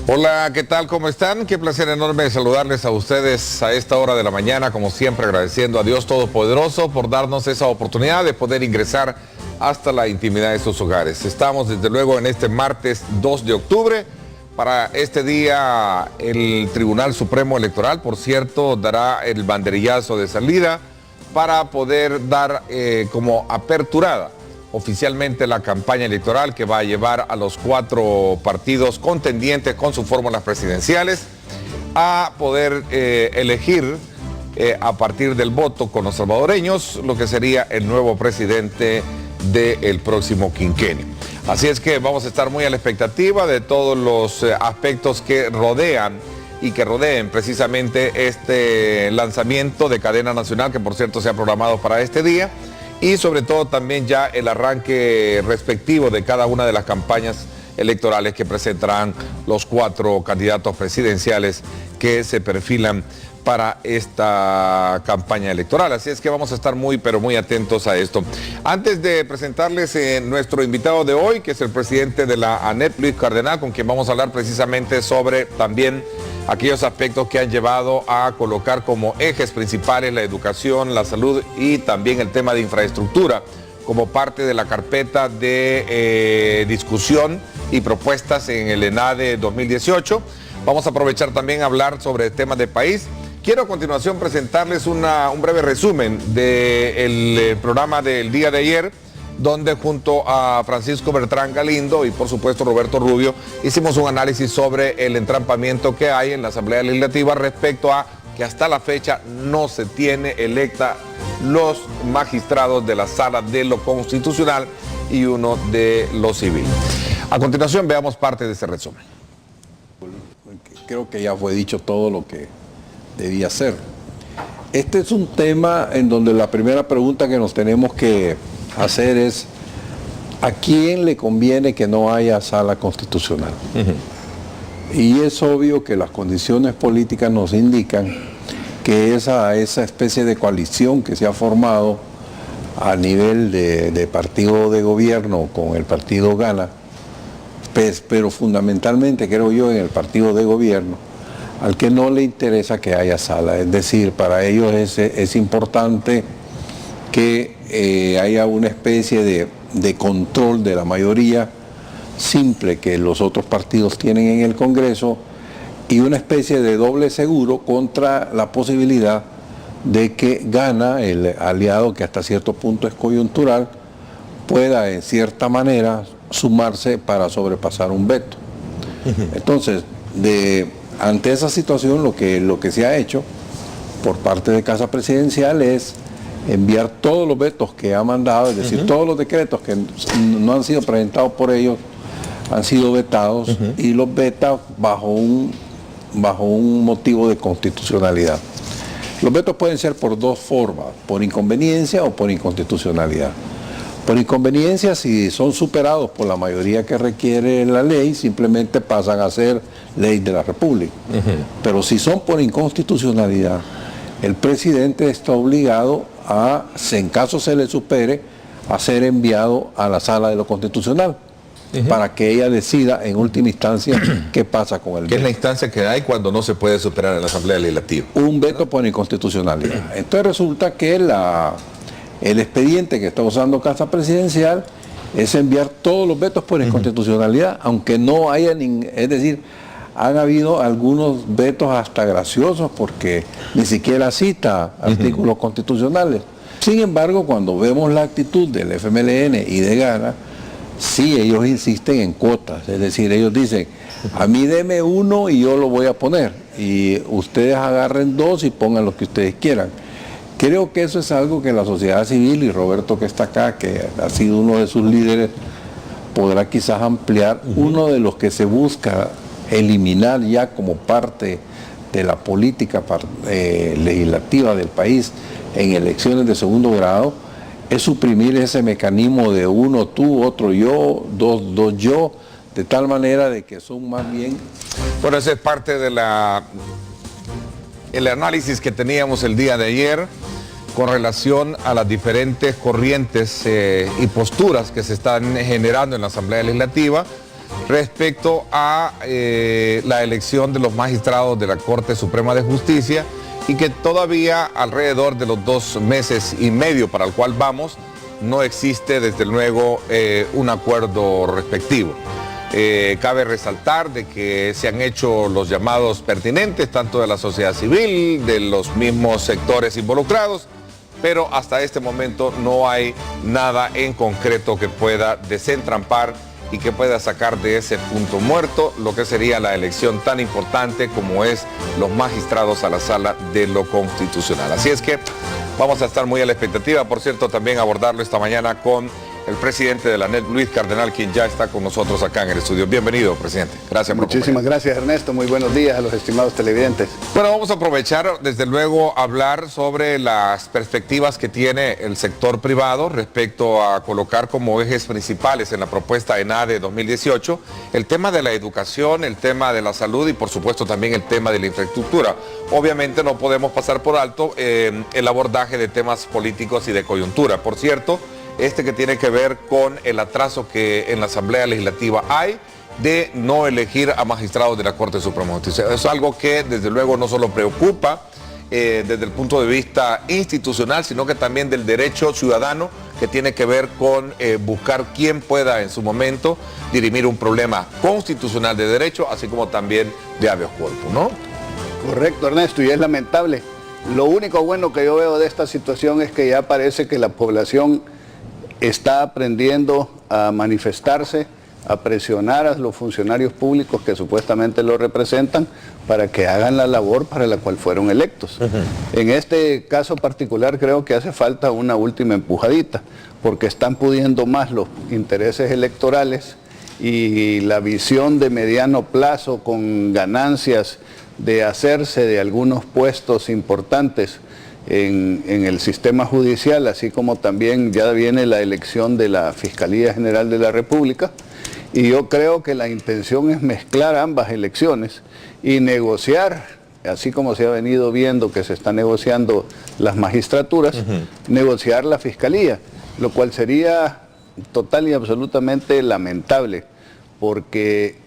Hola, ¿qué tal? ¿Cómo están? Qué placer enorme saludarles a ustedes a esta hora de la mañana, como siempre agradeciendo a Dios Todopoderoso por darnos esa oportunidad de poder ingresar hasta la intimidad de sus hogares. Estamos desde luego en este martes 2 de octubre. Para este día el Tribunal Supremo Electoral, por cierto, dará el banderillazo de salida para poder dar como aperturada oficialmente la campaña electoral que va a llevar a los 4 partidos contendientes con sus fórmulas presidenciales a poder elegir a partir del voto con los salvadoreños lo que sería el nuevo presidente del próximo quinquenio. Así es que vamos a estar muy a la expectativa de todos los aspectos que rodean y que rodeen precisamente este lanzamiento de cadena nacional, que por cierto se ha programado para este día, y sobre todo también ya el arranque respectivo de cada una de las campañas electorales que presentarán los 4 candidatos presidenciales que se perfilan para esta campaña electoral. Así es que vamos a estar muy, pero muy atentos a esto. Antes de presentarles nuestro invitado de hoy, que es el presidente de la ANEP, Luis Cardenal, con quien vamos a hablar precisamente sobre también aquellos aspectos que han llevado a colocar como ejes principales la educación, la salud y también el tema de infraestructura como parte de la carpeta de discusión y propuestas en el ENADE 2018. Vamos a aprovechar también a hablar sobre temas de país. Quiero a continuación presentarles un breve resumen del programa del día de ayer, donde junto a Francisco Bertrán Galindo y por supuesto Roberto Rubio hicimos un análisis sobre el entrampamiento que hay en la Asamblea Legislativa respecto a que hasta la fecha no se tiene electa los magistrados de la Sala de lo Constitucional y uno de lo Civil. A continuación veamos parte de ese resumen. Creo que ya fue dicho todo lo que debía ser. Este es un tema en donde la primera pregunta que nos tenemos que hacer es: ¿a quién le conviene que no haya sala constitucional? Y es obvio que las condiciones políticas nos indican que esa especie de coalición que se ha formado a nivel de partido de gobierno con el partido Gana, pero fundamentalmente creo yo en el partido de gobierno, al que no le interesa que haya sala. Es decir, para ellos es importante que haya una especie de control de la mayoría simple que los otros partidos tienen en el Congreso y una especie de doble seguro contra la posibilidad de que Gana, el aliado que hasta cierto punto es coyuntural, pueda en cierta manera sumarse para sobrepasar un veto. Entonces, ante esa situación lo que se ha hecho por parte de Casa Presidencial es enviar todos los vetos que ha mandado, es decir, todos los decretos que no han sido presentados por ellos han sido vetados y los veta bajo un motivo de constitucionalidad. Los vetos pueden ser por 2 formas, por inconveniencia o por inconstitucionalidad. Por inconveniencia, si son superados por la mayoría que requiere la ley, simplemente pasan a ser ley de la República. Pero si son por inconstitucionalidad, el presidente está obligado a, en caso se le supere, a ser enviado a la Sala de lo Constitucional para que ella decida en última instancia qué pasa con el veto. ¿Qué es la instancia que hay cuando no se puede superar en la Asamblea Legislativa? Un veto por inconstitucionalidad. Entonces resulta que el expediente que está usando Casa Presidencial es enviar todos los vetos por inconstitucionalidad, aunque no haya es decir, han habido algunos vetos hasta graciosos porque ni siquiera cita artículos constitucionales. Sin embargo, cuando vemos la actitud del FMLN y de Gana, sí, ellos insisten en cuotas, es decir, ellos dicen: a mí deme 1 y yo lo voy a poner, y ustedes agarren 2 y pongan lo que ustedes quieran. Creo que eso es algo que la sociedad civil, y Roberto que está acá, que ha sido uno de sus líderes, podrá quizás ampliar. Uno de los que se busca eliminar ya como parte de la política legislativa del país en elecciones de segundo grado es suprimir ese mecanismo de 1 tú, otro yo, 2 yo, de tal manera de que son más bien... Bueno, esa es parte de el análisis que teníamos el día de ayer con relación a las diferentes corrientes y posturas que se están generando en la Asamblea Legislativa respecto a la elección de los magistrados de la Corte Suprema de Justicia y que todavía alrededor de los 2 meses y medio para el cual vamos, no existe desde luego un acuerdo respectivo. Cabe resaltar de que se han hecho los llamados pertinentes, tanto de la sociedad civil, de los mismos sectores involucrados, pero hasta este momento no hay nada en concreto que pueda desentrampar y que pueda sacar de ese punto muerto lo que sería la elección tan importante como es los magistrados a la Sala de lo Constitucional. Así es que vamos a estar muy a la expectativa. Por cierto, también abordarlo esta mañana con el presidente de la ANEP, Luis Cardenal, quien ya está con nosotros acá en el estudio. Bienvenido, presidente. Gracias por Muchísimas gracias, Ernesto. Muy buenos días a los estimados televidentes. Bueno, vamos a aprovechar, desde luego, hablar sobre las perspectivas que tiene el sector privado respecto a colocar como ejes principales en la propuesta ENADE 2018 el tema de la educación, el tema de la salud y, por supuesto, también el tema de la infraestructura. Obviamente no podemos pasar por alto el abordaje de temas políticos y de coyuntura. Por cierto, que tiene que ver con el atraso que en la Asamblea Legislativa hay de no elegir a magistrados de la Corte Suprema de Justicia. Es algo que desde luego no solo preocupa desde el punto de vista institucional, sino que también del derecho ciudadano que tiene que ver con buscar quién pueda en su momento dirimir un problema constitucional de derecho, así como también de habeas corpus, ¿no? Correcto, Ernesto, y es lamentable. Lo único bueno que yo veo de esta situación es que ya parece que la población está aprendiendo a manifestarse, a presionar a los funcionarios públicos que supuestamente lo representan para que hagan la labor para la cual fueron electos. En este caso particular creo que hace falta una última empujadita, porque están pudiendo más los intereses electorales y la visión de mediano plazo con ganancias de hacerse de algunos puestos importantes en el sistema judicial, así como también ya viene la elección de la Fiscalía General de la República, y yo creo que la intención es mezclar ambas elecciones y negociar, así como se ha venido viendo que se están negociando las magistraturas, negociar la Fiscalía, lo cual sería total y absolutamente lamentable, porque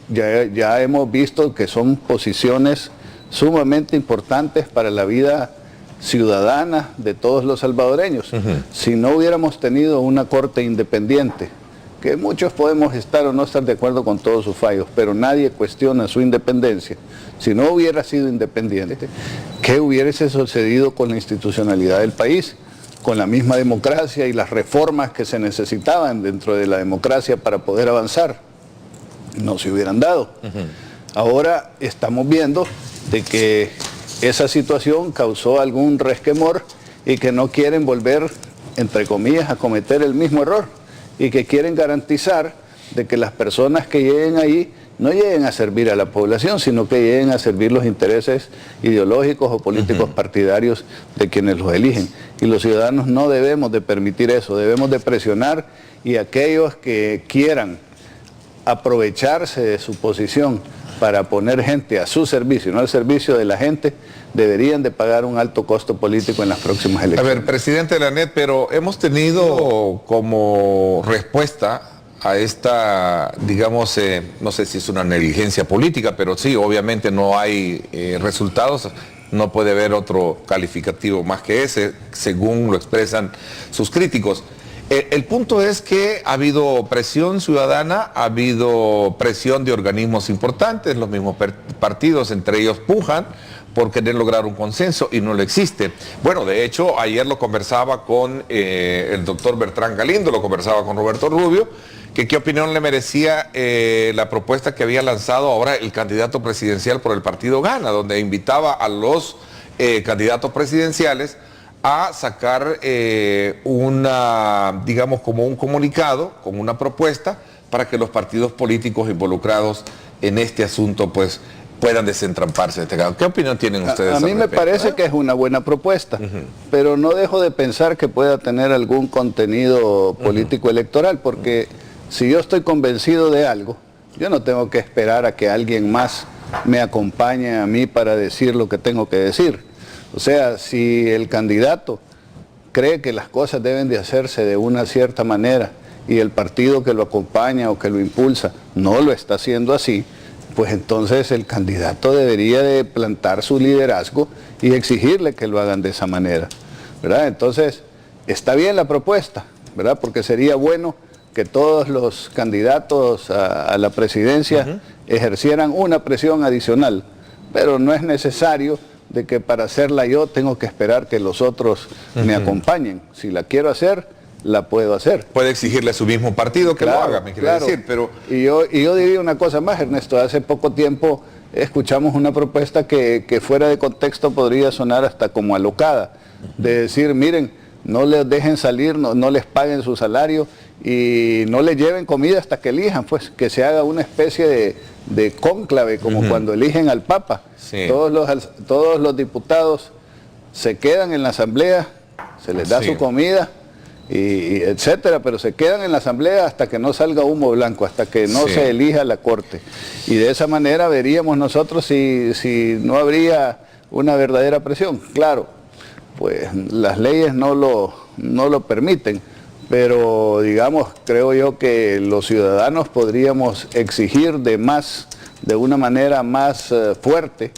ya hemos visto que son posiciones sumamente importantes para la vida ciudadana de todos los salvadoreños. Si no hubiéramos tenido una corte independiente, que muchos podemos estar o no estar de acuerdo con todos sus fallos, pero nadie cuestiona su independencia. Si no hubiera sido independiente, ¿qué hubiese sucedido con la institucionalidad del país? Con la misma democracia y las reformas que se necesitaban dentro de la democracia para poder avanzar, no se hubieran dado. Ahora estamos viendo de que esa situación causó algún resquemor y que no quieren volver, entre comillas, a cometer el mismo error y que quieren garantizar de que las personas que lleguen ahí no lleguen a servir a la población, sino que lleguen a servir los intereses ideológicos o políticos partidarios de quienes los eligen. Y los ciudadanos no debemos de permitir eso, debemos de presionar, y aquellos que quieran aprovecharse de su posición para poner gente a su servicio, no al servicio de la gente, deberían de pagar un alto costo político en las próximas elecciones. A ver, presidente de la ANEP, pero hemos tenido como respuesta a esta, digamos, no sé si es una negligencia política, pero sí, obviamente no hay resultados, no puede haber otro calificativo más que ese, según lo expresan sus críticos. El punto es que ha habido presión ciudadana, ha habido presión de organismos importantes, los mismos partidos, entre ellos pujan por querer lograr un consenso y no lo existe. Bueno, de hecho, ayer lo conversaba con el doctor Bertrán Galindo, lo conversaba con Roberto Rubio, que qué opinión le merecía la propuesta que había lanzado ahora el candidato presidencial por el partido Gana, donde invitaba a los candidatos presidenciales a sacar digamos, como un comunicado, como una propuesta, para que los partidos políticos involucrados en este asunto, pues, puedan desentramparse de este caso. ¿Qué opinión tienen ustedes? A mí me parece que es una buena propuesta, pero no dejo de pensar que pueda tener algún contenido político electoral, porque si yo estoy convencido de algo, yo no tengo que esperar a que alguien más me acompañe a mí para decir lo que tengo que decir. O sea, si el candidato cree que las cosas deben de hacerse de una cierta manera y el partido que lo acompaña o que lo impulsa no lo está haciendo así, pues entonces el candidato debería de plantar su liderazgo y exigirle que lo hagan de esa manera, ¿verdad? Entonces, está bien la propuesta, ¿verdad? Porque sería bueno que todos los candidatos a la presidencia ejercieran una presión adicional, pero no es necesario de que para hacerla yo tengo que esperar que los otros me acompañen. Si la quiero hacer, la puedo hacer. Puede exigirle a su mismo partido que lo haga, me quiere decir, pero... Y yo diría una cosa más, Ernesto, hace poco tiempo escuchamos una propuesta que fuera de contexto podría sonar hasta como alocada, de decir, miren, no les dejen salir, no les paguen su salario y no les lleven comida hasta que elijan, pues que se haga una especie de cónclave, como cuando eligen al Papa. Sí. Todos los diputados se quedan en la asamblea, se les da su comida, y etcétera, pero se quedan en la asamblea hasta que no salga humo blanco, hasta que no se elija la corte. Y de esa manera veríamos nosotros si no habría una verdadera presión. Claro, pues las leyes no lo permiten, pero digamos, creo yo que los ciudadanos podríamos exigir de una manera más fuerte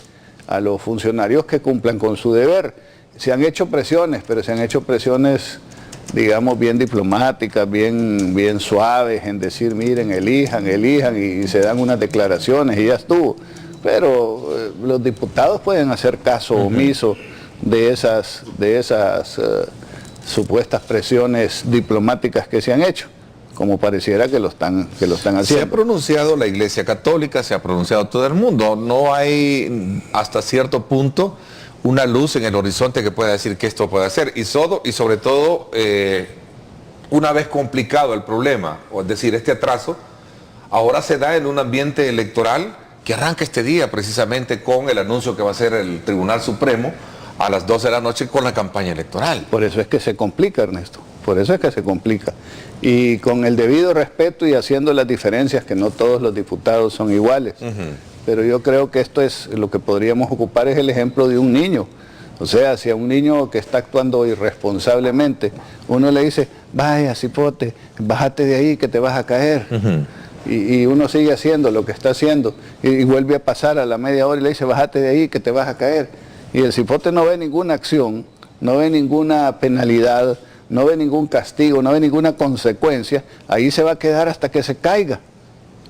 a los funcionarios que cumplan con su deber. Se han hecho presiones, pero se han hecho presiones, digamos, bien diplomáticas, bien suaves, en decir, miren, elijan, y se dan unas declaraciones y ya estuvo. Pero los diputados pueden hacer caso omiso de esas supuestas presiones diplomáticas que se han hecho, como pareciera que lo están haciendo. Se ha pronunciado la Iglesia Católica, se ha pronunciado todo el mundo. No hay hasta cierto punto una luz en el horizonte que pueda decir que esto puede hacer. Y sobre todo, una vez complicado el problema, o es decir, este atraso, ahora se da en un ambiente electoral que arranca este día precisamente con el anuncio que va a hacer el Tribunal Supremo a las 12 de la noche con la campaña electoral. Por eso es que se complica, Ernesto, por eso es que se complica. Y con el debido respeto y haciendo las diferencias, que no todos los diputados son iguales. Pero yo creo que esto es lo que podríamos ocupar, es el ejemplo de un niño. O sea, si a un niño que está actuando irresponsablemente, uno le dice, vaya, cipote, bájate de ahí que te vas a caer. Y uno sigue haciendo lo que está haciendo y vuelve a pasar a la media hora y le dice, bájate de ahí que te vas a caer. Y el cipote no ve ninguna acción, no ve ninguna penalidad, no ve ningún castigo, no ve ninguna consecuencia. Ahí se va a quedar hasta que se caiga.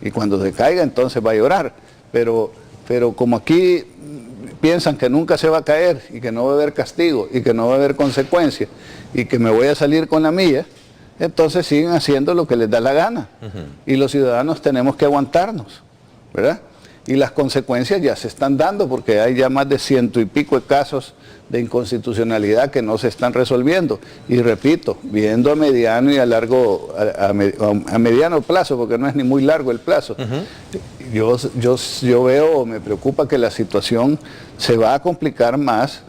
Y cuando se caiga entonces va a llorar. Pero como aquí piensan que nunca se va a caer y que no va a haber castigo y que no va a haber consecuencia y que me voy a salir con la mía, entonces siguen haciendo lo que les da la gana. Y los ciudadanos tenemos que aguantarnos, ¿verdad? Y las consecuencias ya se están dando porque hay ya más de 100 y pico de casos de inconstitucionalidad que no se están resolviendo. Y repito, viendo a mediano y a largo, a mediano plazo, porque no es ni muy largo el plazo, yo veo, me preocupa que la situación se va a complicar más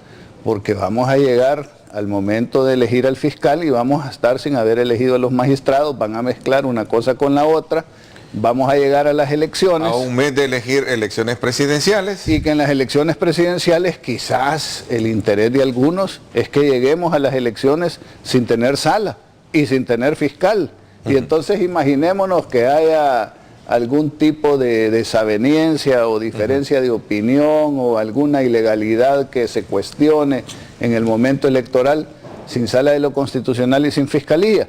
porque vamos a llegar al momento de elegir al fiscal y vamos a estar sin haber elegido a los magistrados, van a mezclar una cosa con la otra. Vamos a llegar a las elecciones. A un mes de elegir elecciones presidenciales. Y que en las elecciones presidenciales quizás el interés de algunos es que lleguemos a las elecciones sin tener sala y sin tener fiscal. Y entonces imaginémonos que haya algún tipo de desaveniencia o diferencia de opinión o alguna ilegalidad que se cuestione en el momento electoral sin sala de lo constitucional y sin fiscalía.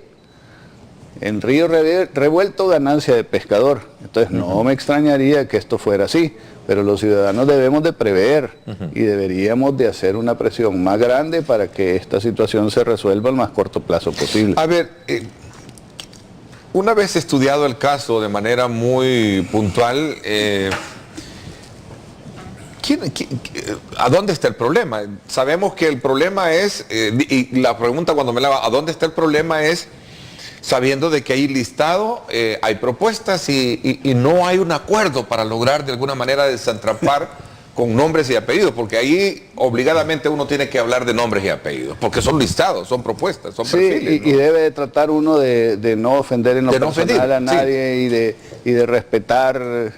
En río revuelto, ganancia de pescador. Entonces no me extrañaría que esto fuera así, pero los ciudadanos debemos de prever y deberíamos de hacer una presión más grande para que esta situación se resuelva al más corto plazo posible. A ver, una vez estudiado el caso de manera muy puntual, ¿a dónde está el problema? Sabemos que el problema es, y la pregunta cuando me la va, ¿a dónde está el problema? Es sabiendo de que hay listado, hay propuestas y no hay un acuerdo para lograr de alguna manera desentrampar con nombres y apellidos, porque ahí obligadamente uno tiene que hablar de nombres y apellidos, porque son listados, son propuestas, son perfiles. Y debe de tratar uno de no ofender en lo personal a nadie y de respetar.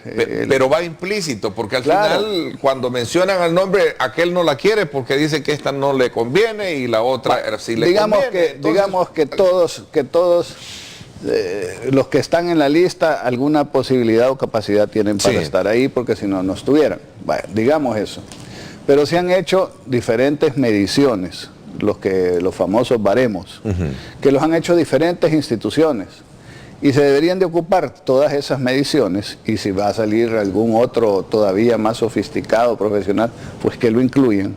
Pero va implícito, porque al final cuando mencionan al nombre, aquel no la quiere porque dice que esta no le conviene y la otra sí le conviene. Digamos que todos los que están en la lista alguna posibilidad o capacidad tienen para estar ahí, porque si no, no estuvieran. Bueno, digamos eso. Pero se han hecho diferentes mediciones, los famosos baremos, que los han hecho diferentes instituciones. Y se deberían de ocupar todas esas mediciones, y si va a salir algún otro todavía más sofisticado, profesional, pues que lo incluyan.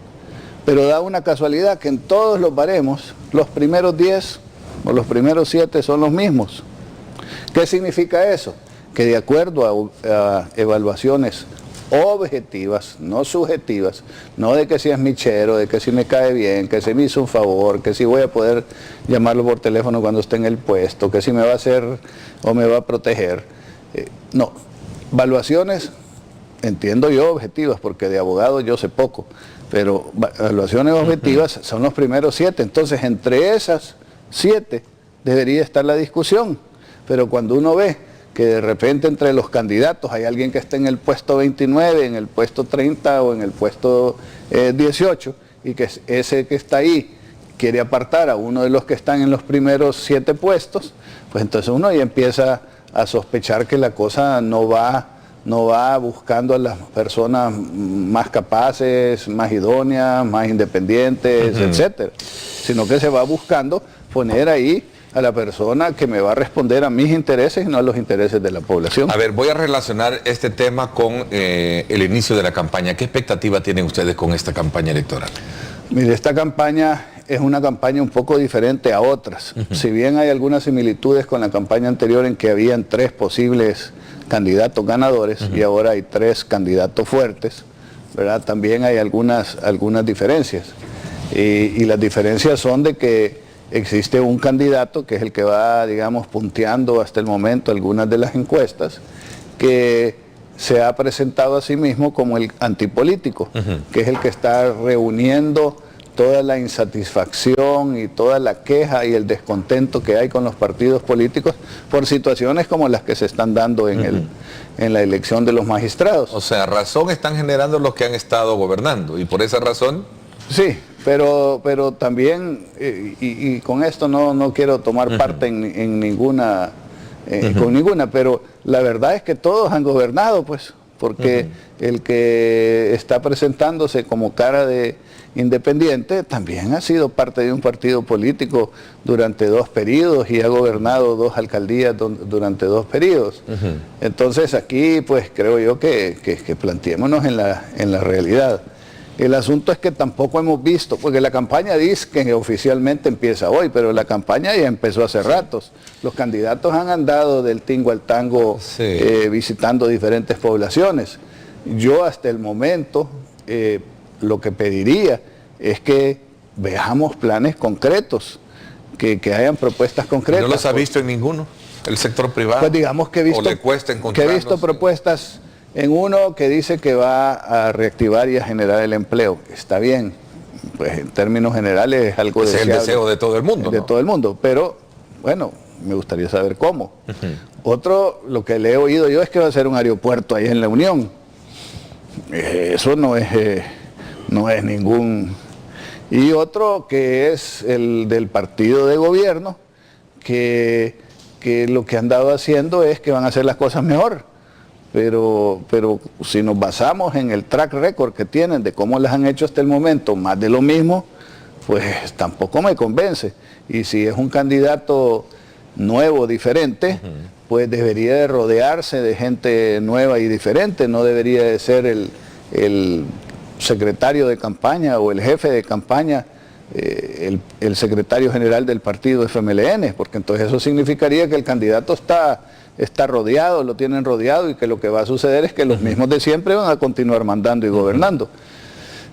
Pero da una casualidad que en todos los baremos, los primeros 10 o los primeros 7 son los mismos. ¿Qué significa eso? Que de acuerdo a evaluaciones objetivas, no subjetivas, no de que si es michero, de que si me cae bien, que si me hizo un favor, que si voy a poder llamarlo por teléfono cuando esté en el puesto, que si me va a hacer o me va a proteger. No, evaluaciones, entiendo yo, objetivas, porque de abogado yo sé poco, pero evaluaciones objetivas son los primeros 7, entonces entre esas 7 debería estar la discusión, pero cuando uno ve que de repente entre los candidatos hay alguien que está en el puesto 29, en el puesto 30 o en el puesto 18, y que ese que está ahí quiere apartar a uno de los que están en los primeros 7 puestos, pues entonces uno ya empieza a sospechar que la cosa no va buscando a las personas más capaces, más idóneas, más independientes, etcétera, sino que se va buscando poner ahí a la persona que me va a responder a mis intereses y no a los intereses de la población. A ver, voy a relacionar este tema con el inicio de la campaña. ¿Qué expectativa tienen ustedes con esta campaña electoral? Mire, esta campaña es una campaña un poco diferente a otras. Si bien hay algunas similitudes con la campaña anterior en que habían 3 posibles candidatos ganadores y ahora hay 3 candidatos fuertes, ¿verdad? También hay algunas diferencias. Y las diferencias son de que existe un candidato que es el que va, digamos, punteando hasta el momento algunas de las encuestas, que se ha presentado a sí mismo como el antipolítico, que es el que está reuniendo toda la insatisfacción y toda la queja y el descontento que hay con los partidos políticos por situaciones como las que se están dando en la elección de los magistrados. O sea, razón están generando los que han estado gobernando, y por esa razón... Sí, pero también, y con esto no quiero tomar parte en ninguna, con ninguna, pero la verdad es que todos han gobernado, pues, porque el que está presentándose como cara de independiente también ha sido parte de un partido político durante 2 periodos y ha gobernado 2 alcaldías durante 2 periodos. Entonces aquí, pues, creo yo que planteémonos en la realidad. El asunto es que tampoco hemos visto, porque la campaña dice que oficialmente empieza hoy, pero la campaña ya empezó hace ratos. Los candidatos han andado del tingo al tango visitando diferentes poblaciones. Yo hasta el momento lo que pediría es que veamos planes concretos, que hayan propuestas concretas. ¿No los ha visto en ninguno? ¿El sector privado? Pues digamos que he visto propuestas. En uno que dice que va a reactivar y a generar el empleo. Está bien, pues en términos generales es algo deseable. Es el deseo de todo el mundo, de ¿no? todo el mundo, pero bueno, me gustaría saber cómo. Otro, lo que le he oído yo es que va a ser un aeropuerto ahí en La Unión. Eso no es ningún... Y otro que es el del partido de gobierno, que lo que han dado haciendo es que van a hacer las cosas mejor. Pero si nos basamos en el track record que tienen de cómo las han hecho hasta el momento, más de lo mismo, pues tampoco me convence. Y si es un candidato nuevo, diferente, pues debería de rodearse de gente nueva y diferente, no debería de ser el secretario de campaña o el jefe de campaña, el secretario general del partido FMLN, porque entonces eso significaría que el candidato está rodeado, lo tienen rodeado, y que lo que va a suceder es que los mismos de siempre van a continuar mandando y gobernando.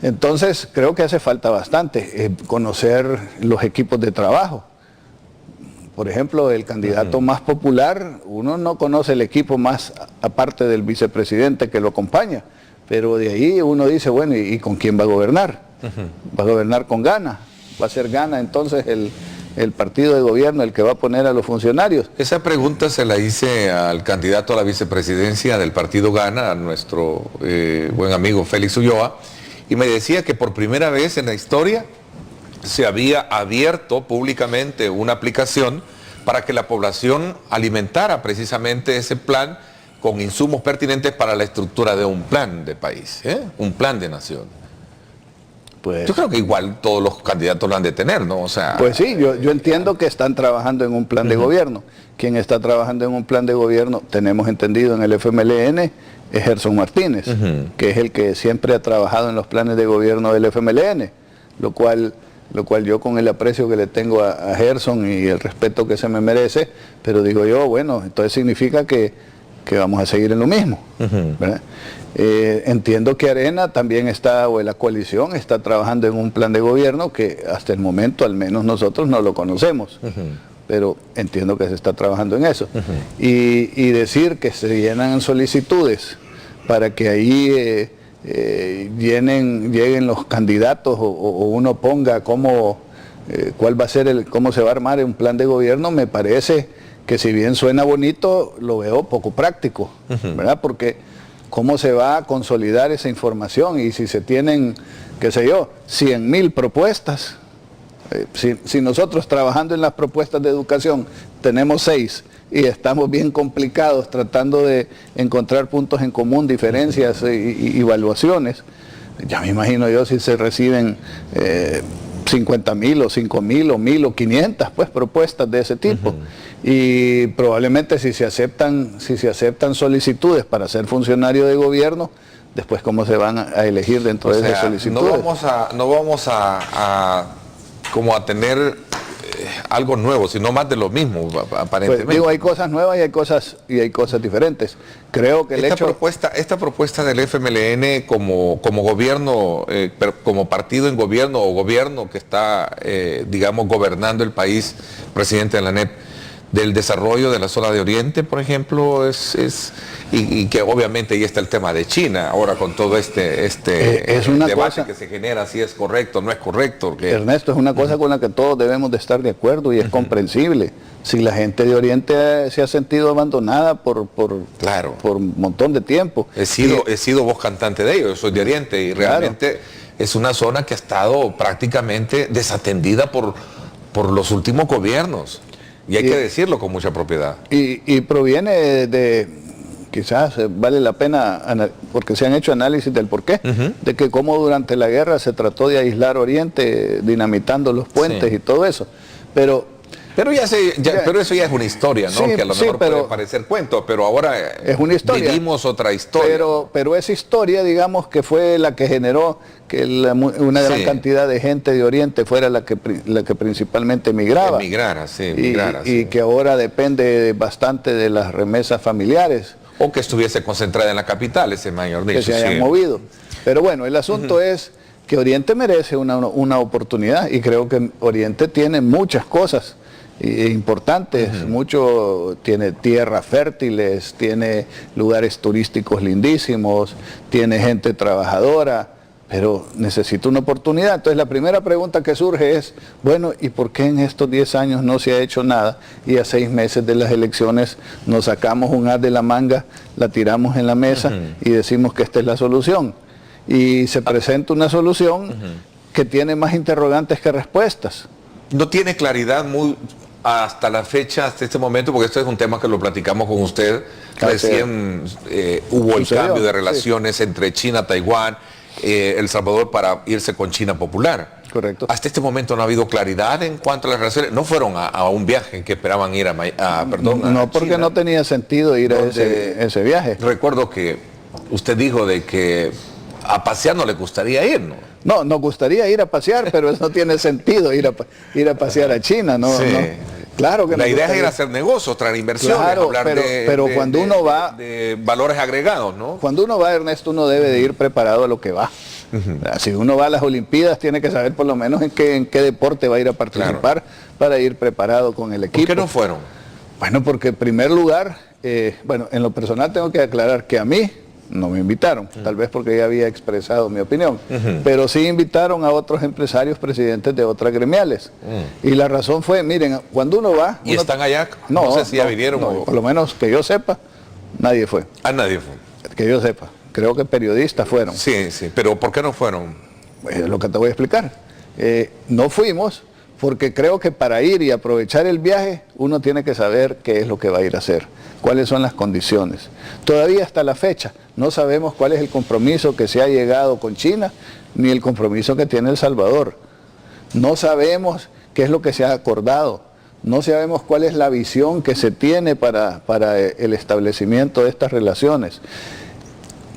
Entonces creo que hace falta bastante conocer los equipos de trabajo. Por ejemplo, el candidato más popular, uno no conoce el equipo más aparte del vicepresidente que lo acompaña, pero de ahí uno dice, bueno, ¿y con quién va a gobernar? ¿Va a gobernar con Gana? ¿Va a ser Gana entonces el partido de gobierno el que va a poner a los funcionarios? Esa pregunta se la hice al candidato a la vicepresidencia del partido Gana, a nuestro buen amigo Félix Ulloa, y me decía que por primera vez en la historia se había abierto públicamente una aplicación para que la población alimentara precisamente ese plan con insumos pertinentes para la estructura de un plan de país, un plan de nación. Pues, yo creo que igual todos los candidatos lo han de tener, ¿no? O sea, pues sí, yo entiendo que están trabajando en un plan de gobierno. Quien está trabajando en un plan de gobierno, tenemos entendido en el FMLN, es Gerson Martínez, que es el que siempre ha trabajado en los planes de gobierno del FMLN, lo cual yo, con el aprecio que le tengo a Gerson y el respeto que se me merece, pero digo yo, bueno, entonces significa que vamos a seguir en lo mismo, ¿verdad? Entiendo que Arena también está, o la coalición está trabajando en un plan de gobierno que hasta el momento al menos nosotros no lo conocemos, pero entiendo que se está trabajando en eso. Y decir que se llenan solicitudes para que ahí lleguen los candidatos o uno ponga cuál va a ser cómo se va a armar un plan de gobierno, me parece que, si bien suena bonito, lo veo poco práctico, ¿verdad? Porque ¿cómo se va a consolidar esa información? Y si se tienen, qué sé yo, 100,000 propuestas, si nosotros trabajando en las propuestas de educación tenemos 6 y estamos bien complicados tratando de encontrar puntos en común, diferencias y evaluaciones, ya me imagino yo si se reciben 50,000 o 5,000 o 1,000 o 500 pues propuestas de ese tipo. Y probablemente si se aceptan solicitudes para ser funcionario de gobierno, después cómo se van a elegir dentro de esas solicitudes. No vamos a como a tener algo nuevo, sino más de lo mismo, aparentemente. Pues, digo, hay cosas nuevas y hay cosas diferentes. Creo que esta propuesta del FMLN como gobierno, como partido en gobierno o gobierno que está, digamos, gobernando el país, presidente de la ANEP, del desarrollo de la zona de Oriente, por ejemplo, y que obviamente ahí está el tema de China, ahora con todo este debate que se genera, si es correcto o no es correcto. Ernesto, es una cosa con la que todos debemos de estar de acuerdo y es comprensible. Si la gente de Oriente se ha sentido abandonada por un montón de tiempo. He sido voz cantante de ellos, yo soy de Oriente y realmente es una zona que ha estado prácticamente desatendida por los últimos gobiernos. Y hay que decirlo con mucha propiedad. Y proviene quizás vale la pena, porque se han hecho análisis del porqué, de que cómo durante la guerra se trató de aislar Oriente, dinamitando los puentes y todo eso. Pero eso ya es una historia, ¿no? Que a lo mejor puede parecer cuento, pero ahora es una historia. Vivimos otra historia. Pero esa historia, digamos, que fue la que generó que una gran cantidad de gente de Oriente fuera la que principalmente migraba. Y que ahora depende bastante de las remesas familiares. O que estuviese concentrada en la capital, ese mayor dicho. Que se hayan movido. Pero bueno, el asunto es que Oriente merece una oportunidad y creo que Oriente tiene muchas cosas importantes, tiene tierras fértiles, tiene lugares turísticos lindísimos, tiene gente trabajadora, pero necesita una oportunidad. Entonces la primera pregunta que surge es, bueno, ¿y por qué en estos 10 años no se ha hecho nada? Y a 6 meses de las elecciones nos sacamos un as de la manga, la tiramos en la mesa y decimos que esta es la solución. Y se presenta una solución que tiene más interrogantes que respuestas. No tiene claridad hasta la fecha, hasta este momento, porque esto es un tema que lo platicamos con usted. Recién hubo el cambio de relaciones entre China, Taiwán, El Salvador para irse con China Popular. Correcto. Hasta este momento no ha habido claridad en cuanto a las relaciones. No fueron a un viaje en que esperaban ir No, porque no tenía sentido ir a ese viaje. Recuerdo que usted dijo de que a pasear no le gustaría ir, ¿no? No, nos gustaría ir a pasear, pero eso no tiene sentido ir a pasear a China, ¿no? Sí. No. Claro que la idea es ir a hacer negocios, traer inversiones, hablar pero cuando uno va de valores agregados, ¿no? Cuando uno va, Ernesto, uno debe de ir preparado a lo que va. Si uno va a las Olimpiadas, tiene que saber por lo menos en qué deporte va a ir a participar para ir preparado con el equipo. ¿Por qué no fueron? Bueno, porque en primer lugar, en lo personal tengo que aclarar que a mí no me invitaron, tal vez porque ya había expresado mi opinión, pero sí invitaron a otros empresarios presidentes de otras gremiales. Y la razón fue, miren, cuando uno va... ¿Y están allá? No sé si ya vinieron. Por lo menos que yo sepa, nadie fue. Nadie fue. Que yo sepa. Creo que periodistas fueron. Sí, pero ¿por qué no fueron? Es lo que te voy a explicar. No fuimos porque creo que para ir y aprovechar el viaje, uno tiene que saber qué es lo que va a ir a hacer, cuáles son las condiciones. Todavía hasta la fecha no sabemos cuál es el compromiso que se ha llegado con China, ni el compromiso que tiene El Salvador. No sabemos qué es lo que se ha acordado, no sabemos cuál es la visión que se tiene para el establecimiento de estas relaciones.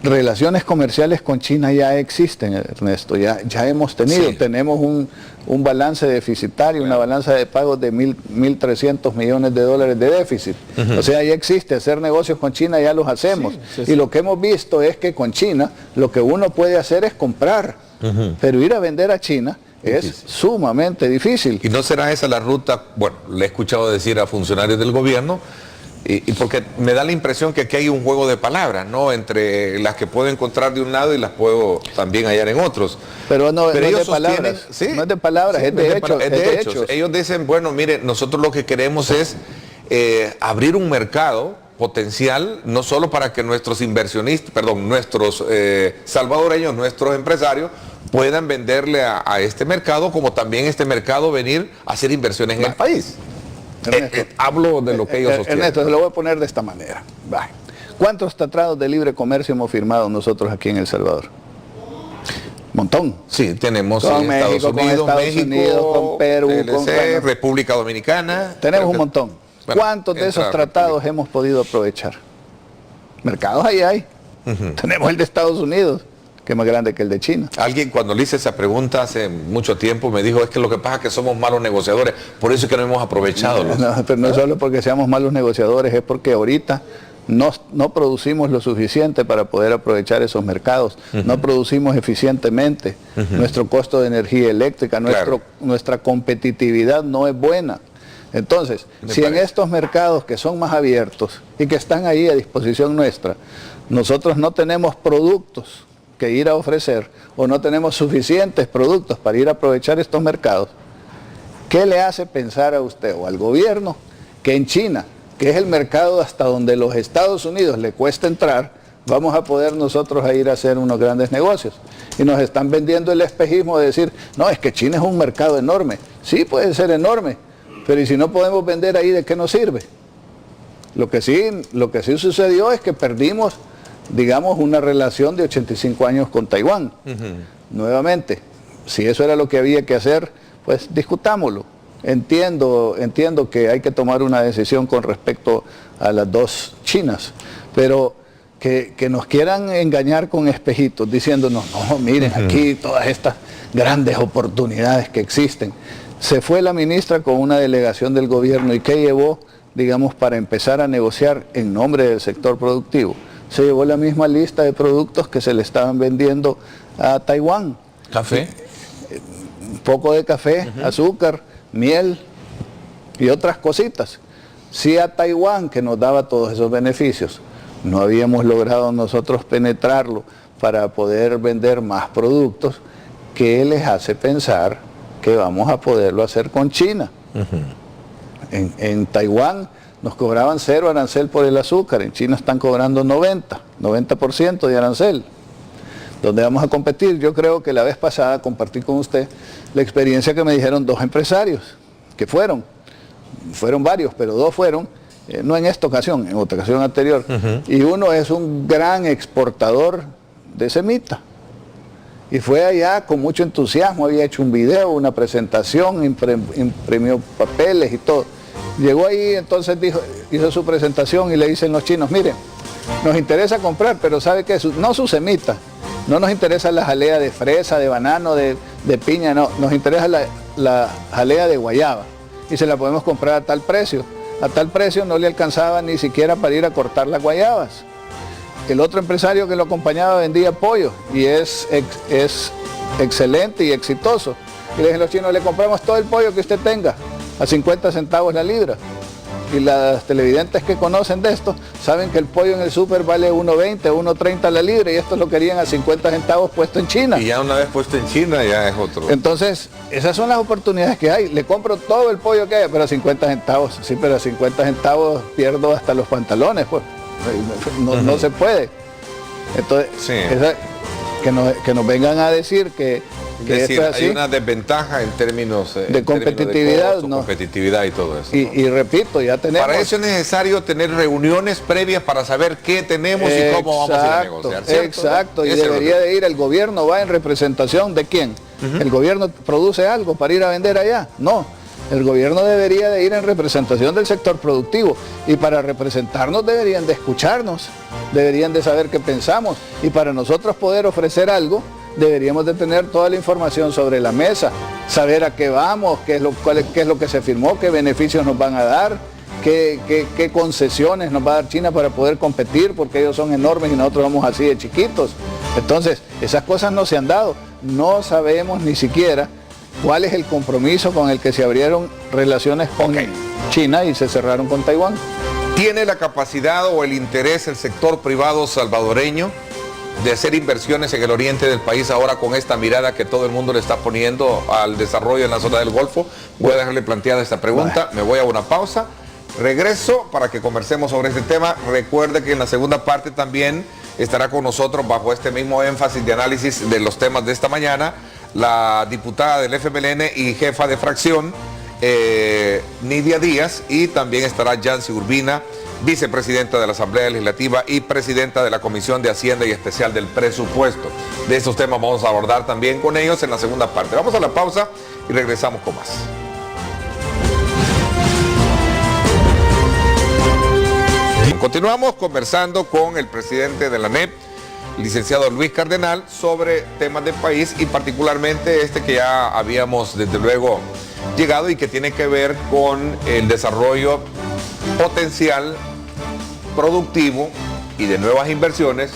Relaciones comerciales con China ya existen, Ernesto, ya hemos tenido, sí. Tenemos un balance deficitario, una balanza de pagos de 1.300 millones de dólares de déficit. O sea, ya existe, hacer negocios con China ya los hacemos. Y lo que hemos visto es que con China lo que uno puede hacer es comprar, pero ir a vender a China es sumamente difícil. ¿Y no será esa la ruta? Bueno, le he escuchado decir a funcionarios del gobierno, y porque me da la impresión que aquí hay un juego de palabras, ¿no? Entre las que puedo encontrar de un lado y las puedo también hallar en otros. Pero no ellos es de palabras, ¿sí? No es de palabras, Sí, es de hechos. es de hechos. Ellos dicen, bueno, mire, nosotros lo que queremos es abrir un mercado potencial, no solo para que nuestros inversionistas, perdón, nuestros salvadoreños, nuestros empresarios, puedan venderle a este mercado, como también este mercado venir a hacer inversiones en el país. Ernesto, hablo de lo que ellos sostienen. Ernesto, se lo voy a poner de esta manera. Va. ¿Cuántos tratados de libre comercio hemos firmado nosotros aquí en El Salvador? Montón. Sí, tenemos Con Estados Unidos, México, con Perú, TLC, República Dominicana. Tenemos un montón. Bueno, ¿Cuántos de esos tratados hemos podido aprovechar? Mercados ahí hay. Tenemos el de Estados Unidos, que es más grande que el de China. Alguien cuando le hice esa pregunta hace mucho tiempo me dijo, es que lo que pasa es que somos malos negociadores, por eso es que no hemos aprovechado. No, pero no solo porque seamos malos negociadores, es porque ahorita no producimos lo suficiente para poder aprovechar esos mercados, no producimos eficientemente, nuestro costo de energía eléctrica, nuestra competitividad no es buena. Entonces, si en estos mercados que son más abiertos y que están ahí a disposición nuestra, nosotros no tenemos productos que ir a ofrecer o no tenemos suficientes productos para ir a aprovechar estos mercados, ¿qué le hace pensar a usted o al gobierno que en China, que es el mercado hasta donde los Estados Unidos le cuesta entrar, vamos a poder nosotros a ir a hacer unos grandes negocios? Y nos están vendiendo el espejismo de decir, no, es que China es un mercado enorme. Sí, puede ser enorme, pero ¿y si no podemos vender ahí, de qué nos sirve? Lo que sí sucedió es que perdimos, digamos, una relación de 85 años con Taiwán. Nuevamente, si eso era lo que había que hacer, pues discutámoslo. Entiendo que hay que tomar una decisión con respecto a las dos Chinas, pero que nos quieran engañar con espejitos, diciéndonos, no, miren, aquí todas estas grandes oportunidades que existen. Se fue la ministra con una delegación del gobierno y ¿qué llevó, digamos, para empezar a negociar en nombre del sector productivo? Se llevó la misma lista de productos que se le estaban vendiendo a Taiwán. ¿Café? Un poco de café, azúcar, miel y otras cositas. Si a Taiwán, que nos daba todos esos beneficios, no habíamos logrado nosotros penetrarlo para poder vender más productos, ¿qué les hace pensar que vamos a poderlo hacer con China? En Taiwán nos cobraban 0 arancel por el azúcar, en China están cobrando 90% de arancel. ¿Dónde vamos a competir? Yo creo que la vez pasada compartí con usted la experiencia que me dijeron 2 empresarios, que fueron varios, pero 2 fueron, no en esta ocasión, en otra ocasión anterior, y uno es un gran exportador de semita. Y fue allá con mucho entusiasmo, había hecho un video, una presentación, imprimió papeles y todo. Llegó ahí, entonces hizo su presentación y le dicen los chinos, miren, nos interesa comprar, pero ¿sabe qué? No su semita, no nos interesa la jalea de fresa, de banano, de piña, no, nos interesa la jalea de guayaba y se la podemos comprar a tal precio. A tal precio no le alcanzaba ni siquiera para ir a cortar las guayabas. El otro empresario que lo acompañaba vendía pollo y es excelente y exitoso. Y le dije a los chinos, le compramos todo el pollo que usted tenga a 50 centavos la libra. Y las televidentes que conocen de esto saben que el pollo en el súper vale 1.20, 1.30 la libra y esto lo querían a 50 centavos puesto en China. Y ya una vez puesto en China ya es otro. Entonces, esas son las oportunidades que hay. Le compro todo el pollo que hay, pero a 50 centavos. Sí, pero a 50 centavos pierdo hasta los pantalones, pues. No se puede. Entonces, sí. que nos vengan a decir que que es decir, esto es así. hay una desventaja en términos De competitividad, costo, ¿no? competitividad y todo eso. Y repito, ya tenemos... Para eso es necesario tener reuniones previas para saber qué tenemos y cómo vamos a ir a negociar, ¿cierto? Exacto, y Ese es debería de ir, el gobierno va en representación de quién. ¿El gobierno produce algo para ir a vender allá? No, el gobierno debería de ir en representación del sector productivo, y para representarnos deberían de escucharnos, deberían de saber qué pensamos, y para nosotros poder ofrecer algo, deberíamos de tener toda la información sobre la mesa, saber a qué vamos, qué es lo que se firmó, qué beneficios nos van a dar, qué concesiones nos va a dar China para poder competir, porque ellos son enormes y nosotros vamos así de chiquitos. Entonces, esas cosas no se han dado. No sabemos ni siquiera cuál es el compromiso con el que se abrieron relaciones con China y se cerraron con Taiwán. ¿Tiene la capacidad o el interés el sector privado salvadoreño de hacer inversiones en el oriente del país ahora con esta mirada que todo el mundo le está poniendo al desarrollo en la zona del Golfo? Voy a dejarle planteada esta pregunta, me voy a una pausa, regreso para que conversemos sobre este tema. Recuerde que en la segunda parte también estará con nosotros, bajo este mismo énfasis de análisis de los temas de esta mañana, la diputada del FMLN y jefa de fracción, Nidia Díaz, y también estará Yancy Urbina, vicepresidenta de la Asamblea Legislativa y presidenta de la Comisión de Hacienda y Especial del Presupuesto. De estos temas vamos a abordar también con ellos en la segunda parte. Vamos a la pausa y regresamos con más. Continuamos conversando con el presidente de la ANEP, licenciado Luis Cardenal, sobre temas del país y particularmente este que ya habíamos desde luego llegado y que tiene que ver con el desarrollo potencial productivo y de nuevas inversiones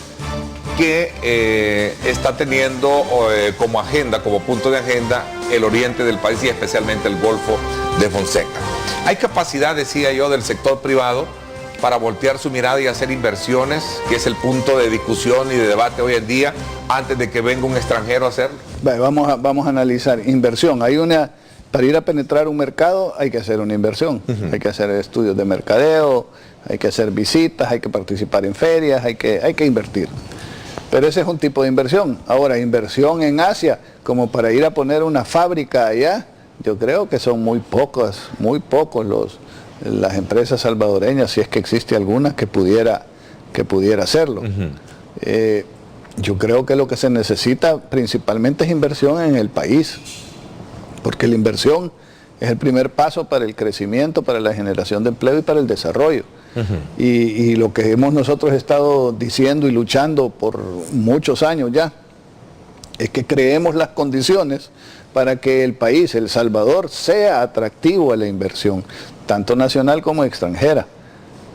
que está teniendo como agenda, como punto de agenda, el oriente del país y especialmente el Golfo de Fonseca. Hay capacidad, decía yo, del sector privado para voltear su mirada y hacer inversiones, que es el punto de discusión y de debate hoy en día, antes de que venga un extranjero a hacerlo. Vamos a analizar inversión. Para ir a penetrar un mercado hay que hacer una inversión, hay que hacer estudios de mercadeo, hay que hacer visitas, hay que participar en ferias, hay que invertir. Pero ese es un tipo de inversión. Ahora, inversión en Asia, como para ir a poner una fábrica allá, yo creo que son muy pocos las empresas salvadoreñas, si es que existe alguna que pudiera hacerlo. Yo creo que lo que se necesita principalmente es inversión en el país, porque la inversión es el primer paso para el crecimiento, para la generación de empleo y para el desarrollo. Y lo que hemos nosotros estado diciendo y luchando por muchos años ya, es que creemos las condiciones para que el país, El Salvador, sea atractivo a la inversión, tanto nacional como extranjera,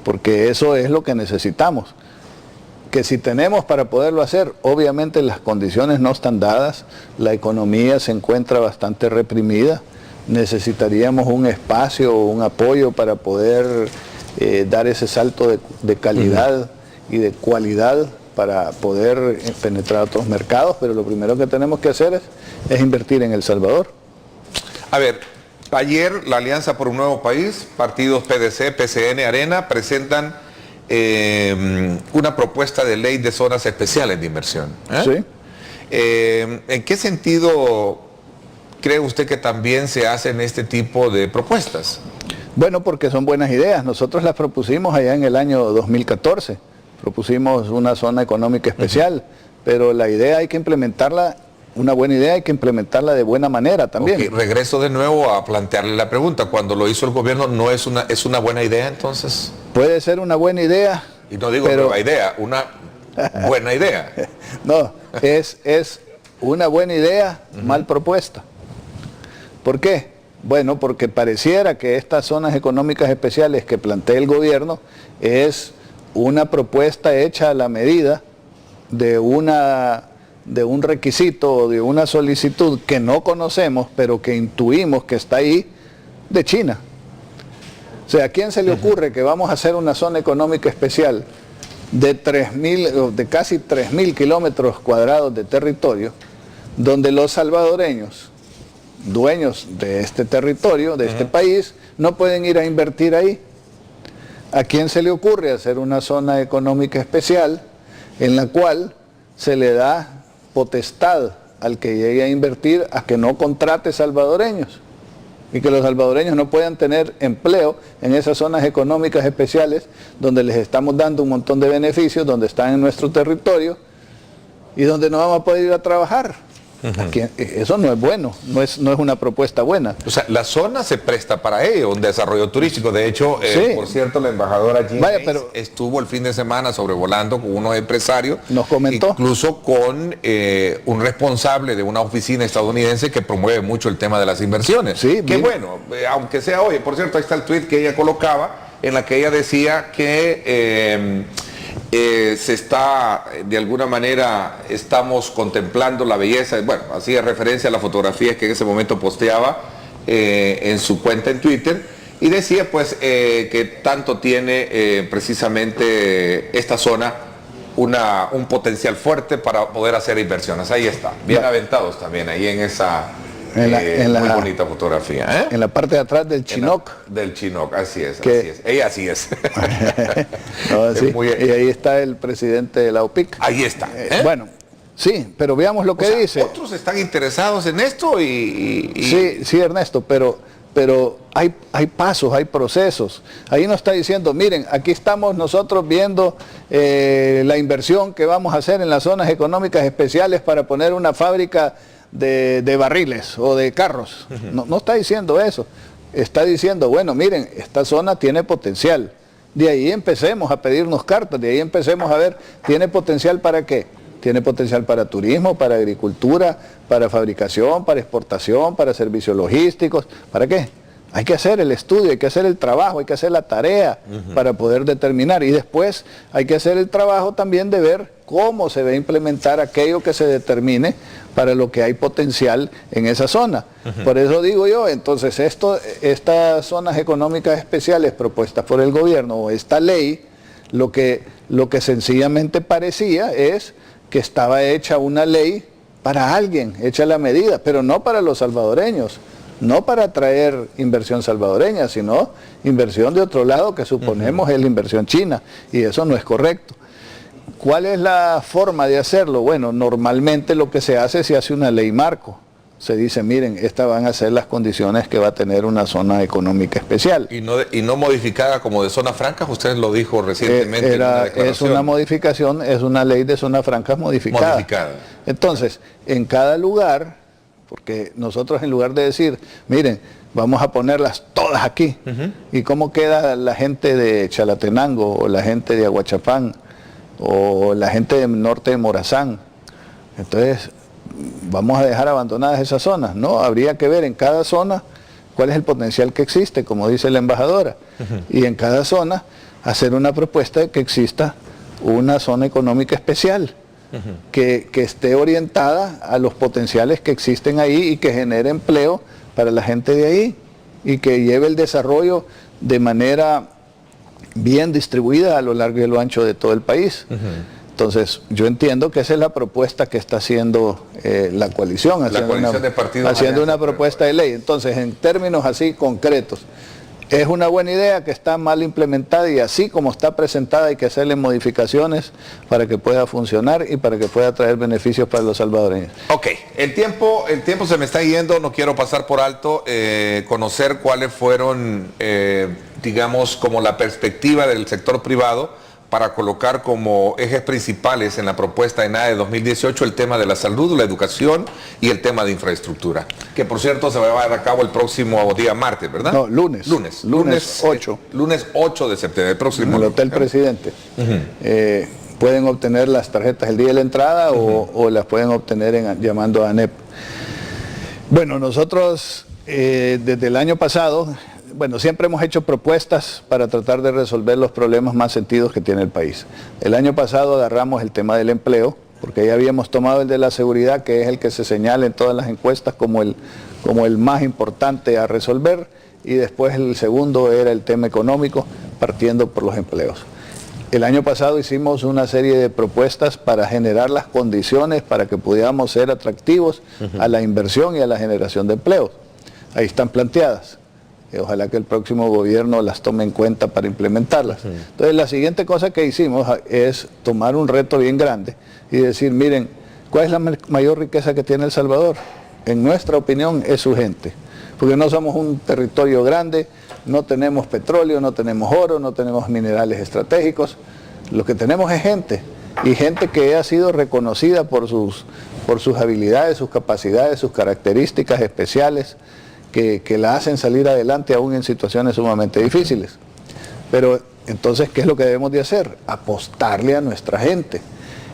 porque eso es lo que necesitamos. Que si tenemos para poderlo hacer, obviamente las condiciones no están dadas, la economía se encuentra bastante reprimida, necesitaríamos un espacio, un apoyo para poder dar ese salto de calidad y de cualidad para poder penetrar a otros mercados, pero lo primero que tenemos que hacer es invertir en El Salvador. A ver, ayer la Alianza por un Nuevo País, partidos PDC, PCN, Arena, presentan una propuesta de ley de zonas especiales de inversión. Sí. ¿En qué sentido cree usted que también se hacen este tipo de propuestas? Bueno, porque son buenas ideas. Nosotros las propusimos allá en el año 2014. Propusimos una zona económica especial, pero la idea hay que implementarla, una buena idea hay que implementarla de buena manera también. Okay, regreso de nuevo a plantearle la pregunta. Cuando lo hizo el gobierno, ¿no es una buena idea entonces? Puede ser una buena idea. Y no digo nueva idea, una buena idea. No, es una buena idea mal propuesta. ¿Por qué? Bueno, porque pareciera que estas zonas económicas especiales que plantea el gobierno es una propuesta hecha a la medida de un requisito o de una solicitud que no conocemos, pero que intuimos que está ahí, de China. O sea, ¿a quién se le ocurre que vamos a hacer una zona económica especial de casi 3.000 kilómetros cuadrados de territorio, donde los salvadoreños, dueños de este territorio, de este país, no pueden ir a invertir ahí? ¿A quién se le ocurre hacer una zona económica especial en la cual se le da potestad al que llegue a invertir a que no contrate salvadoreños y que los salvadoreños no puedan tener empleo en esas zonas económicas especiales donde les estamos dando un montón de beneficios, donde están en nuestro territorio y donde no vamos a poder ir a trabajar. Aquí, eso no es bueno, no es una propuesta buena. O sea, la zona se presta para ello, un desarrollo turístico. De hecho, Sí. por cierto, la embajadora Jean Vaya, Hayes pero- estuvo el fin de semana sobrevolando con unos empresarios. Nos comentó. Incluso con un responsable de una oficina estadounidense que promueve mucho el tema de las inversiones. Sí, Qué mira. bueno, aunque sea hoy. Por cierto, ahí está el tweet que ella colocaba, en la que ella decía que se está, de alguna manera, estamos contemplando la belleza, bueno, hacía referencia a las fotografías que en ese momento posteaba en su cuenta en Twitter, y decía pues que tanto tiene precisamente esta zona un potencial fuerte para poder hacer inversiones. Ahí está, bien aventados también, ahí en esa muy bonita fotografía. En la parte de atrás del Chinook. Del Chinook, así es, Que- así es. Ella así es. No, Es sí, muy- y ahí está el presidente de la OPIC. Ahí está. Bueno, sí, pero veamos lo que O sea, dice. otros están interesados en esto y Sí, Ernesto, pero hay pasos, hay procesos. Ahí nos está diciendo, miren, aquí estamos nosotros viendo la inversión que vamos a hacer en las zonas económicas especiales para poner una fábrica de barriles o de carros. No está diciendo eso. Está diciendo, bueno, miren, esta zona tiene potencial. De ahí empecemos a pedirnos cartas, de ahí empecemos a ver, ¿tiene potencial para qué? Tiene potencial para turismo, para agricultura, para fabricación, para exportación, para servicios logísticos. ¿Para qué? Hay que hacer el estudio, hay que hacer el trabajo, hay que hacer la tarea para poder determinar. Y después hay que hacer el trabajo también de ver cómo se va a implementar aquello que se determine para lo que hay potencial en esa zona. Por eso digo yo, entonces estas zonas económicas especiales propuestas por el gobierno o esta ley, lo que sencillamente parecía es que estaba hecha una ley para alguien, hecha la medida, pero no para los salvadoreños, no para atraer inversión salvadoreña, sino inversión de otro lado que suponemos es la inversión china, y eso no es correcto. ¿Cuál es la forma de hacerlo? Bueno, normalmente lo que se hace una ley marco. Se dice, miren, estas van a ser las condiciones que va a tener una zona económica especial. y no modificada como de zonas francas, usted lo dijo recientemente en una Es declaración. una modificación, es una ley de zonas francas modificada. Entonces, en cada lugar, porque nosotros en lugar de decir, miren, vamos a ponerlas todas aquí, ¿y cómo queda la gente de Chalatenango o la gente de Aguachapán o la gente del norte de Morazán? Entonces, ¿vamos a dejar abandonadas esas zonas? No, habría que ver en cada zona cuál es el potencial que existe, como dice la embajadora, y en cada zona hacer una propuesta de que exista una zona económica especial, que esté orientada a los potenciales que existen ahí y que genere empleo para la gente de ahí y que lleve el desarrollo de manera bien distribuida a lo largo y a lo ancho de todo el país. Entonces, yo entiendo que esa es la propuesta que está haciendo la coalición, haciendo una propuesta de ley. Entonces, en términos así concretos, es una buena idea que está mal implementada y así como está presentada hay que hacerle modificaciones para que pueda funcionar y para que pueda traer beneficios para los salvadoreños. Ok, el tiempo se me está yendo, no quiero pasar por alto, conocer cuáles fueron, digamos, como la perspectiva del sector privado para colocar como ejes principales en la propuesta de NAE de 2018 el tema de la salud, la educación y el tema de infraestructura, que por cierto se va a llevar a cabo el próximo día martes, ¿verdad? No, lunes. Lunes 8. Lunes 8 de septiembre, el próximo. En el Hotel Presidente. Pueden obtener las tarjetas el día de la entrada o las pueden obtener llamando a ANEP. Bueno, nosotros desde el año pasado, siempre hemos hecho propuestas para tratar de resolver los problemas más sentidos que tiene el país. El año pasado agarramos el tema del empleo, porque ya habíamos tomado el de la seguridad, que es el que se señala en todas las encuestas como el más importante a resolver, y después el segundo era el tema económico, partiendo por los empleos. El año pasado hicimos una serie de propuestas para generar las condiciones para que pudiéramos ser atractivos a la inversión y a la generación de empleos. Ahí están planteadas. Ojalá que el próximo gobierno las tome en cuenta para implementarlas. Entonces, la siguiente cosa que hicimos es tomar un reto bien grande y decir, miren, ¿Cuál es la mayor riqueza que tiene El Salvador? En nuestra opinión es su gente, porque no somos un territorio grande, no tenemos petróleo, no tenemos oro, no tenemos minerales estratégicos, lo que tenemos es gente, y gente que ha sido reconocida por sus habilidades, sus capacidades, sus características especiales, que la hacen salir adelante aún en situaciones sumamente difíciles. Pero entonces, ¿qué es lo que debemos de hacer? Apostarle a nuestra gente.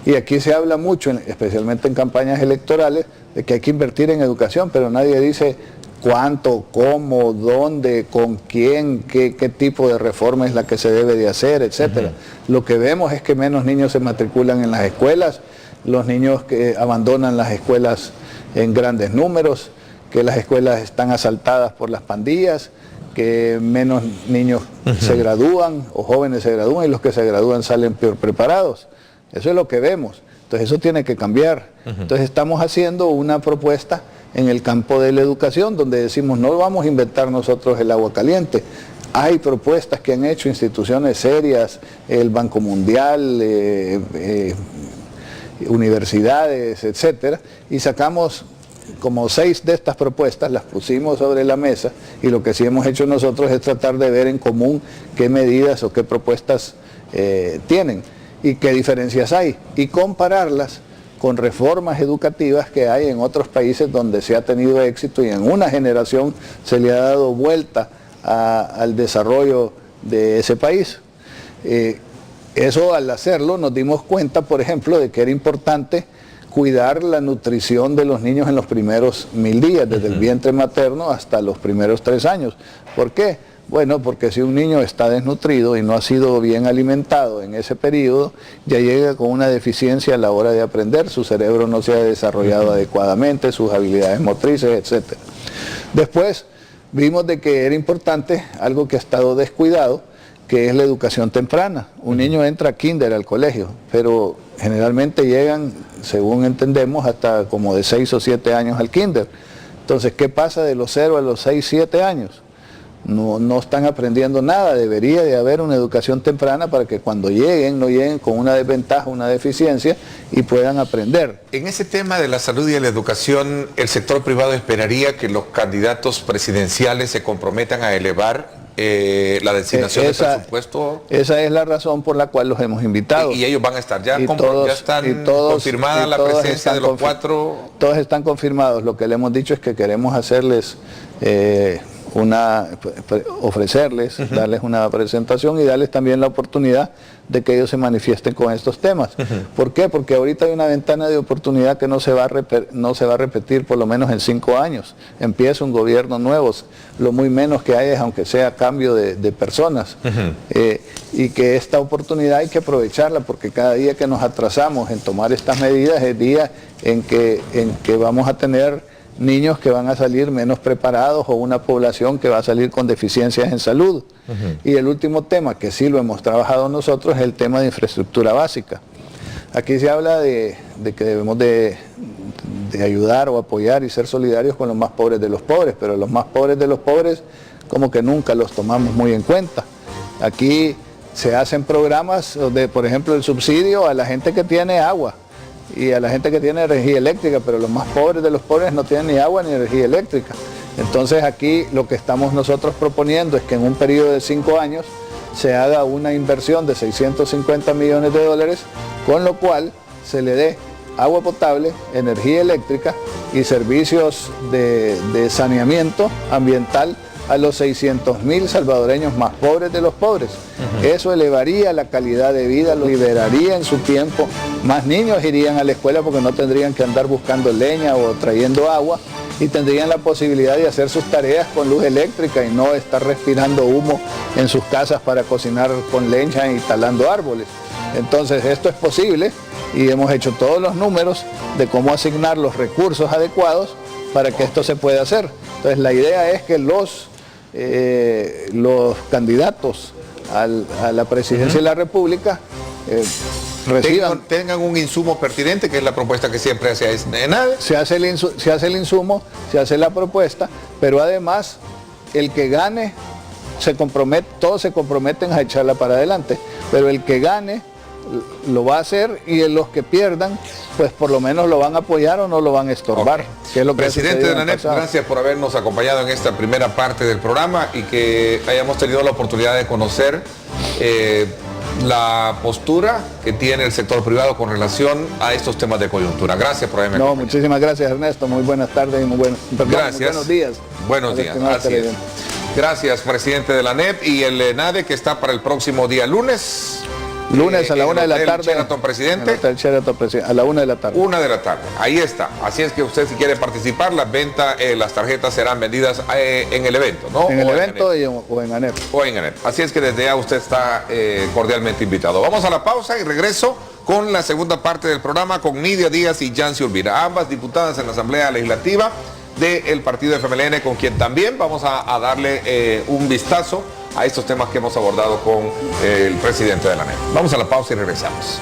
Y aquí se habla mucho, especialmente en campañas electorales, de que hay que invertir en educación, pero nadie dice cuánto, cómo, dónde, con quién, qué tipo de reforma es la que se debe de hacer, etcétera. Lo que vemos es que menos niños se matriculan en las escuelas, los niños que abandonan las escuelas en grandes números, que las escuelas están asaltadas por las pandillas, que menos niños se gradúan o jóvenes se gradúan y los que se gradúan salen peor preparados. Eso es lo que vemos. Entonces eso tiene que cambiar. Entonces estamos haciendo una propuesta en el campo de la educación donde decimos no vamos a inventar nosotros el agua caliente. Hay propuestas que han hecho instituciones serias, el Banco Mundial, universidades, etcétera, y sacamos como 6 de estas propuestas, las pusimos sobre la mesa, y lo que sí hemos hecho nosotros es tratar de ver en común qué medidas o qué propuestas tienen y qué diferencias hay, y compararlas con reformas educativas que hay en otros países donde se ha tenido éxito y en una generación se le ha dado vuelta al desarrollo de ese país. Eso, al hacerlo, nos dimos cuenta, por ejemplo, de que era importante cuidar la nutrición de los niños en los primeros 1000 días, desde el vientre materno hasta los primeros 3 años. ¿Por qué? Bueno, porque si un niño está desnutrido y no ha sido bien alimentado en ese periodo, ya llega con una deficiencia a la hora de aprender, su cerebro no se ha desarrollado adecuadamente, sus habilidades motrices, etc. Después vimos de que era importante algo que ha estado descuidado, que es la educación temprana. Un niño entra a kinder al colegio, pero generalmente llegan, según entendemos, hasta como de 6 o 7 años al kinder. Entonces, ¿qué pasa de los 0 a los 6, 7 años? No están aprendiendo nada. Debería de haber una educación temprana para que cuando lleguen, no lleguen con una desventaja, una deficiencia y puedan aprender. En ese tema de la salud y de la educación, ¿el sector privado esperaría que los candidatos presidenciales se comprometan a elevar la designación del presupuesto? Esa es la razón por la cual los hemos invitado. Y ellos van a estar, ya están confirmada la presencia de los 4. Todos están confirmados. Lo que le hemos dicho es que queremos hacerles ofrecerles, darles una presentación y darles también la oportunidad de que ellos se manifiesten con estos temas. ¿Por qué? Porque ahorita hay una ventana de oportunidad que no se va a repetir por lo menos en 5 años. Empieza un gobierno nuevo, lo muy menos que hay es aunque sea cambio de personas. Y que esta oportunidad hay que aprovecharla porque cada día que nos atrasamos en tomar estas medidas es día en que vamos a tener niños que van a salir menos preparados o una población que va a salir con deficiencias en salud. Y el último tema, que sí lo hemos trabajado nosotros, es el tema de infraestructura básica. Aquí se habla de que debemos de ayudar o apoyar y ser solidarios con los más pobres de los pobres, pero los más pobres de los pobres como que nunca los tomamos muy en cuenta. Aquí se hacen programas donde, por ejemplo, el subsidio a la gente que tiene agua y a la gente que tiene energía eléctrica, pero los más pobres de los pobres no tienen ni agua ni energía eléctrica. Entonces aquí lo que estamos nosotros proponiendo es que en un periodo de 5 años se haga una inversión de 650 millones de dólares, con lo cual se le dé agua potable, energía eléctrica y servicios de saneamiento ambiental a los 600.000 salvadoreños más pobres de los pobres. Eso elevaría la calidad de vida, lo liberaría en su tiempo. Más niños irían a la escuela porque no tendrían que andar buscando leña o trayendo agua y tendrían la posibilidad de hacer sus tareas con luz eléctrica y no estar respirando humo en sus casas para cocinar con leña y talando árboles. Entonces esto es posible y hemos hecho todos los números de cómo asignar los recursos adecuados para que esto se pueda hacer. Entonces la idea es que los candidatos a la presidencia de la República tengan un insumo pertinente, que es la propuesta que siempre hace ENADE. Se hace el insumo, se hace la propuesta, pero además el que gane se compromete, todos se comprometen a echarla para adelante, pero el que gane lo va a hacer, y en los que pierdan, pues por lo menos lo van a apoyar o no lo van a estorbar. Okay. Que es lo que Presidente de la ANEP, gracias por habernos acompañado en esta primera parte del programa y que hayamos tenido la oportunidad de conocer la postura que tiene el sector privado con relación a estos temas de coyuntura. Gracias por haberme acompañado. Muchísimas gracias, Ernesto. Muy buenas tardes y muy buenos días. Buenos días. Así es. Gracias, presidente de la ANEP, y el NADE, que está para el próximo día lunes. Lunes a la 1 de la tarde. Sheraton, presidente. Hotel Sheraton, a la 1 de la tarde. 1 de la tarde. Ahí está. Así es que usted, si quiere participar, las tarjetas serán vendidas en el evento, ¿no? En el evento o en ANEP. O en ANEP. Así es que desde ya usted está cordialmente invitado. Vamos a la pausa y regreso con la segunda parte del programa con Nidia Díaz y Yancy Urbina, ambas diputadas en la Asamblea Legislativa del partido FMLN, con quien también vamos a darle un vistazo a estos temas que hemos abordado con el presidente de la ANEP. Vamos a la pausa y regresamos.